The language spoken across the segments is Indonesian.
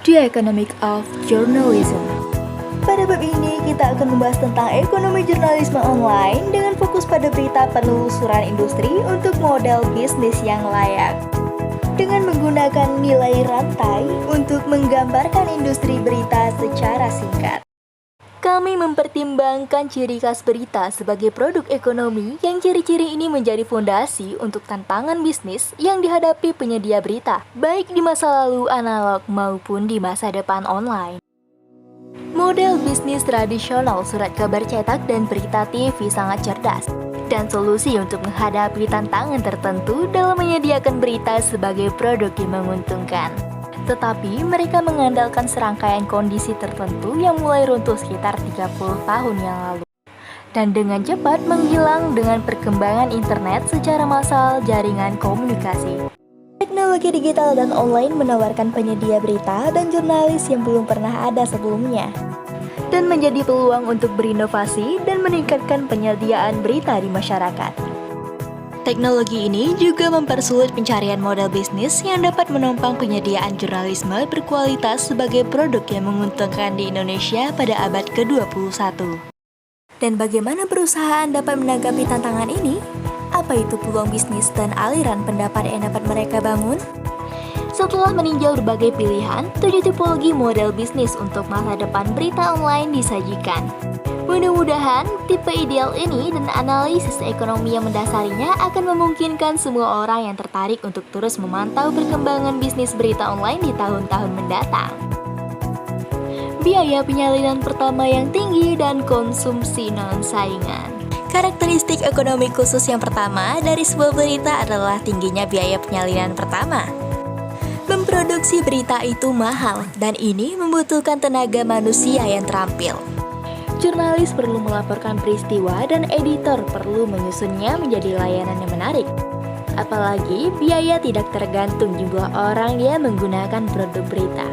The Economic of Journalism. Pada bab ini kita akan membahas tentang ekonomi jurnalisme online dengan fokus pada berita penelusuran industri untuk model bisnis yang layak. Dengan menggunakan nilai rantai untuk menggambarkan industri berita secara singkat. Kami mempertimbangkan ciri khas berita sebagai produk ekonomi yang ciri-ciri ini menjadi fondasi untuk tantangan bisnis yang dihadapi penyedia berita, baik di masa lalu analog maupun di masa depan online. Model bisnis tradisional surat kabar cetak dan berita TV sangat cerdas, dan solusi untuk menghadapi tantangan tertentu dalam menyediakan berita sebagai produk yang menguntungkan. Tetapi mereka mengandalkan serangkaian kondisi tertentu yang mulai runtuh sekitar 30 tahun yang lalu. Dan dengan cepat menghilang dengan perkembangan internet secara massal jaringan komunikasi. Teknologi digital dan online menawarkan penyedia berita dan jurnalis yang belum pernah ada sebelumnya. Dan menjadi peluang untuk berinovasi dan meningkatkan penyediaan berita di masyarakat. Teknologi ini juga mempersulit pencarian model bisnis yang dapat menopang penyediaan jurnalisme berkualitas sebagai produk yang menguntungkan di Indonesia pada abad ke-21. Dan bagaimana perusahaan dapat menanggapi tantangan ini? Apa itu peluang bisnis dan aliran pendapat yang dapat mereka bangun? Setelah meninjau berbagai pilihan, 7 tipologi model bisnis untuk masa depan berita online disajikan. Mudah-mudahan tipe ideal ini dan analisis ekonomi yang mendasarinya akan memungkinkan semua orang yang tertarik untuk terus memantau perkembangan bisnis berita online di tahun-tahun mendatang. Biaya penyalinan pertama yang tinggi dan konsumsi non-saingan. Karakteristik ekonomi khusus yang pertama dari sebuah berita adalah tingginya biaya penyalinan pertama. Memproduksi berita itu mahal dan ini membutuhkan tenaga manusia yang terampil. Jurnalis perlu melaporkan peristiwa dan editor perlu menyusunnya menjadi layanan yang menarik. Apalagi biaya tidak tergantung jumlah orang yang menggunakan produk berita.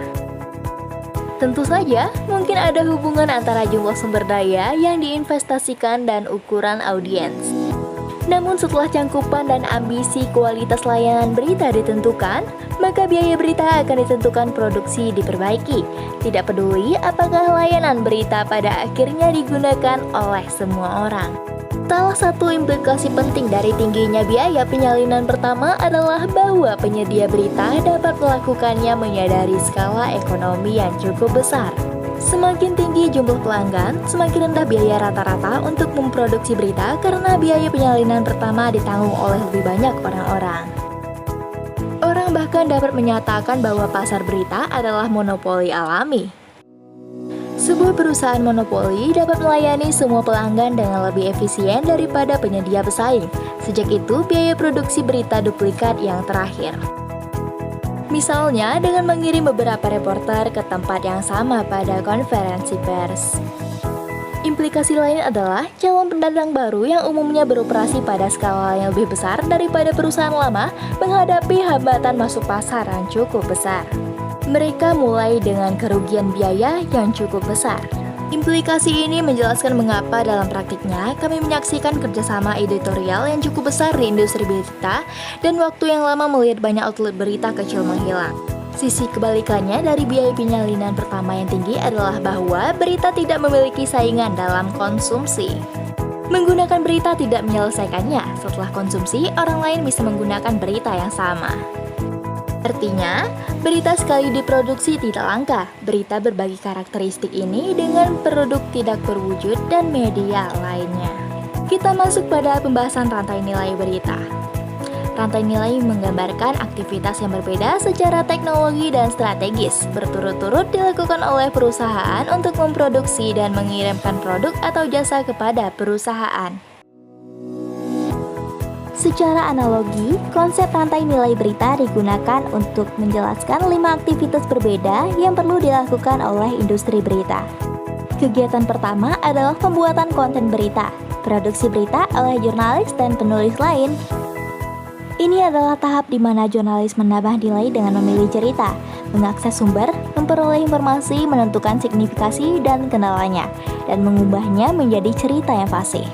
Tentu saja, mungkin ada hubungan antara jumlah sumber daya yang diinvestasikan dan ukuran audiens. Namun setelah cangkupan dan ambisi kualitas layanan berita ditentukan, maka biaya berita akan ditentukan produksi diperbaiki. Tidak peduli apakah layanan berita pada akhirnya digunakan oleh semua orang. Salah satu implikasi penting dari tingginya biaya penyalinan pertama adalah bahwa penyedia berita dapat melakukannya menyadari skala ekonomi yang cukup besar. Semakin tinggi jumlah pelanggan, semakin rendah biaya rata-rata untuk memproduksi berita karena biaya penyalinan pertama ditanggung oleh lebih banyak orang-orang. Orang bahkan dapat menyatakan bahwa pasar berita adalah monopoli alami. Sebuah perusahaan monopoli dapat melayani semua pelanggan dengan lebih efisien daripada penyedia pesaing. Sejak itu, biaya produksi berita duplikat yang terakhir. Misalnya dengan mengirim beberapa reporter ke tempat yang sama pada konferensi pers. Implikasi lain adalah calon pendatang baru yang umumnya beroperasi pada skala yang lebih besar daripada perusahaan lama menghadapi hambatan masuk pasar yang cukup besar. Mereka mulai dengan kerugian biaya yang cukup besar. Implikasi ini menjelaskan mengapa dalam praktiknya kami menyaksikan kerjasama editorial yang cukup besar di industri berita dan waktu yang lama melihat banyak outlet berita kecil menghilang. Sisi kebalikannya dari biaya penyalinan pertama yang tinggi adalah bahwa berita tidak memiliki saingan dalam konsumsi. Menggunakan berita tidak menyelesaikannya. Setelah konsumsi, orang lain bisa menggunakan berita yang sama. Artinya, berita sekali diproduksi tidak langka. Berita berbagi karakteristik ini dengan produk tidak berwujud dan media lainnya. Kita masuk pada pembahasan rantai nilai berita. Rantai nilai menggambarkan aktivitas yang berbeda secara teknologi dan strategis, berturut-turut dilakukan oleh perusahaan untuk memproduksi dan mengirimkan produk atau jasa kepada perusahaan. Secara analogi, konsep rantai nilai berita digunakan untuk menjelaskan 5 aktivitas berbeda yang perlu dilakukan oleh industri berita. Kegiatan pertama adalah pembuatan konten berita, produksi berita oleh jurnalis dan penulis lain. Ini adalah tahap di mana jurnalis menambah nilai dengan memilih cerita, mengakses sumber, memperoleh informasi, menentukan signifikasi dan kendalanya, dan mengubahnya menjadi cerita yang fasih.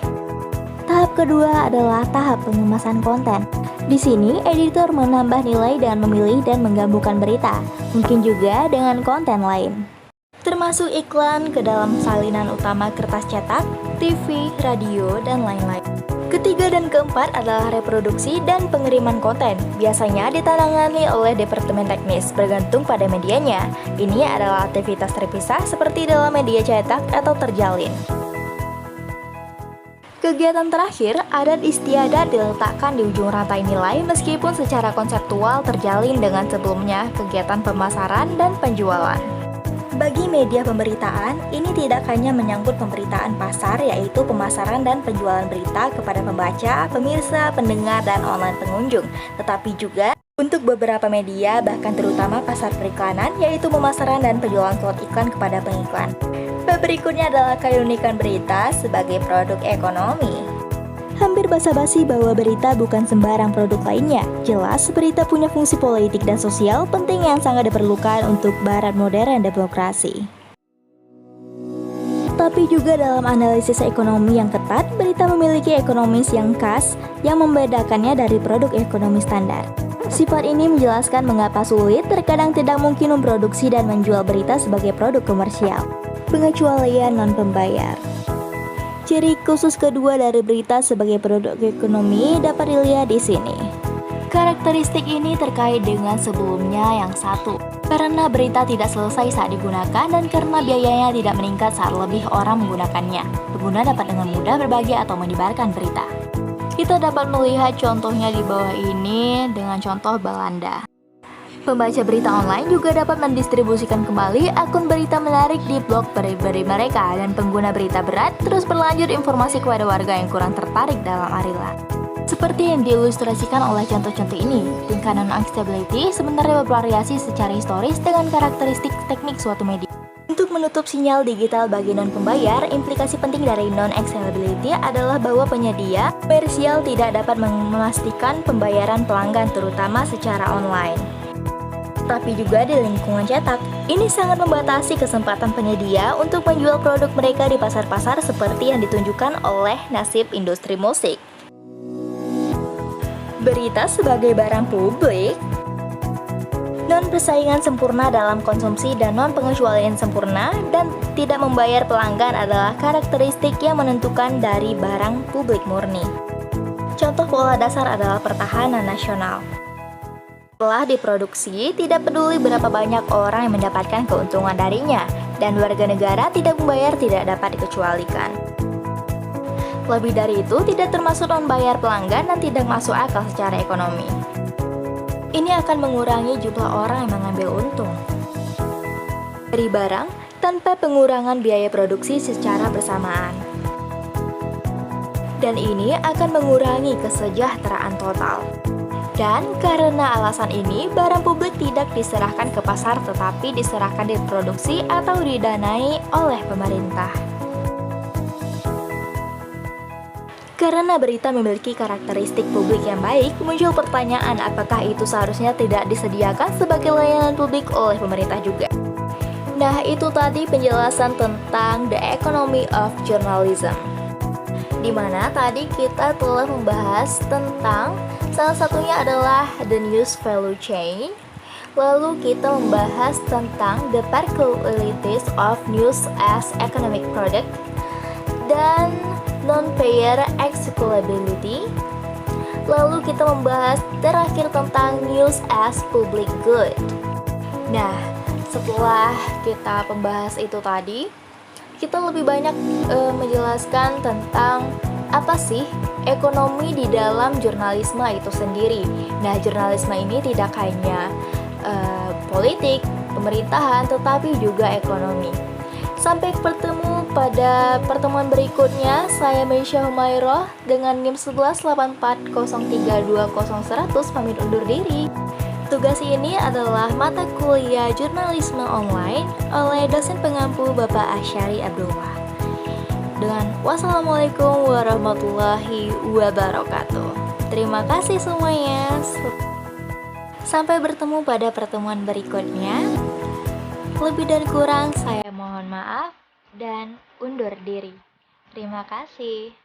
Tahap kedua adalah tahap pengemasan konten. Di sini, editor menambah nilai dengan memilih dan menggabungkan berita, mungkin juga dengan konten lain, termasuk iklan ke dalam salinan utama kertas cetak, TV, radio, dan lain-lain. Ketiga dan keempat adalah reproduksi dan pengiriman konten. Biasanya ditangani oleh Departemen Teknis, bergantung pada medianya. Ini adalah aktivitas terpisah seperti dalam media cetak atau terjalin. Kegiatan terakhir, adat istiadat diletakkan di ujung rantai nilai meskipun secara konseptual terjalin dengan sebelumnya kegiatan pemasaran dan penjualan. Bagi media pemberitaan, ini tidak hanya menyangkut pemberitaan pasar, yaitu pemasaran dan penjualan berita kepada pembaca, pemirsa, pendengar, dan online pengunjung, tetapi juga untuk beberapa media, bahkan terutama pasar periklanan, yaitu pemasaran dan penjualan slot iklan kepada pengiklan. Bab berikutnya adalah keunikan berita sebagai produk ekonomi. Hampir basa-basi bahwa berita bukan sembarang produk lainnya. Jelas, berita punya fungsi politik dan sosial penting yang sangat diperlukan untuk barat modern demokrasi. Tapi juga dalam analisis ekonomi yang ketat, berita memiliki ekonomis yang khas yang membedakannya dari produk ekonomi standar. Sifat ini menjelaskan mengapa sulit, terkadang tidak mungkin memproduksi dan menjual berita sebagai produk komersial. Pengecualian non-pembayar. Ciri khusus kedua dari berita sebagai produk ekonomi dapat dilihat di sini. Karakteristik ini terkait dengan sebelumnya yang satu, karena berita tidak selesai saat digunakan dan karena biayanya tidak meningkat saat lebih orang menggunakannya. Pengguna dapat dengan mudah berbagi atau menyebarkan berita. Kita dapat melihat contohnya di bawah ini dengan contoh Belanda. Pembaca berita online juga dapat mendistribusikan kembali akun berita menarik di blog beri-beri mereka, dan pengguna berita berat terus berlanjut informasi kepada warga yang kurang tertarik dalam arila. Seperti yang diilustrasikan oleh contoh-contoh ini, tingkat non-accessibility sebenarnya bervariasi secara historis dengan karakteristik teknik suatu media. Untuk menutup sinyal digital bagi non-pembayar, implikasi penting dari non-accessibility adalah bahwa penyedia komersial tidak dapat memastikan pembayaran pelanggan, terutama secara online, tapi juga di lingkungan cetak. Ini sangat membatasi kesempatan penyedia untuk menjual produk mereka di pasar-pasar seperti yang ditunjukkan oleh nasib industri musik. Berita sebagai barang publik. Non-persaingan sempurna dalam konsumsi dan non-pengecualian sempurna dan tidak membayar pelanggan adalah karakteristik yang menentukan dari barang publik murni. Contoh pola dasar adalah pertahanan nasional. Setelah diproduksi, tidak peduli berapa banyak orang yang mendapatkan keuntungan darinya, dan warga negara tidak membayar tidak dapat dikecualikan. Lebih dari itu, tidak termasuk non-bayar pelanggan dan tidak masuk akal secara ekonomi. Ini akan mengurangi jumlah orang yang mengambil untung dari barang tanpa pengurangan biaya produksi secara bersamaan. Dan ini akan mengurangi kesejahteraan total. Dan karena alasan ini, barang publik tidak diserahkan ke pasar tetapi diserahkan diproduksi atau didanai oleh pemerintah. Karena berita memiliki karakteristik publik yang baik, muncul pertanyaan apakah itu seharusnya tidak disediakan sebagai layanan publik oleh pemerintah juga. Nah, itu tadi penjelasan tentang The Economy of Journalism, di mana tadi kita telah membahas tentang salah satunya adalah the news value chain. Lalu kita membahas tentang the peculiarities of news as economic product dan non-payer executability. Lalu kita membahas terakhir tentang news as public good. Nah, setelah kita membahas itu tadi, kita lebih banyak menjelaskan tentang apa sih ekonomi di dalam jurnalisme itu sendiri. Nah, jurnalisme ini tidak hanya politik, pemerintahan, tetapi juga ekonomi. Sampai bertemu pada pertemuan berikutnya. Saya Meisha Humairah dengan NIM 118403200100 pamit undur diri. Tugas ini adalah mata kuliah jurnalisme online oleh dosen pengampu Bapak Asyari Abdullah. Dengan wassalamualaikum warahmatullahi wabarakatuh. Terima kasih semuanya. Sampai bertemu pada pertemuan berikutnya. Lebih dan kurang saya mohon maaf dan undur diri. Terima kasih.